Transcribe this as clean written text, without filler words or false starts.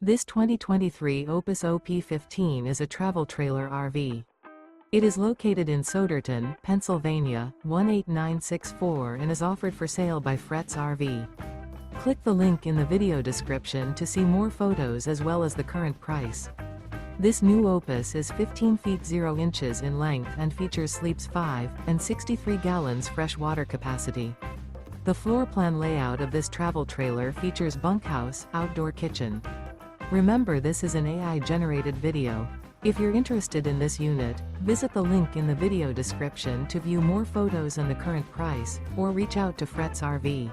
This 2023 OPUS OP15 is a travel trailer RV. It is located in Souderton, Pennsylvania, 18964 and is offered for sale by Fretz RV. Click the link in the video description to see more photos as well as the current price. This new OPUS is 15 feet 0 inches in length and features sleeps 5 and 63 gallons fresh water capacity. The floor plan layout of this travel trailer features bunkhouse, outdoor kitchen. Remember, this is an AI-generated video. If you're interested in this unit, visit the link in the video description to view more photos and the current price, or reach out to Fretz RV.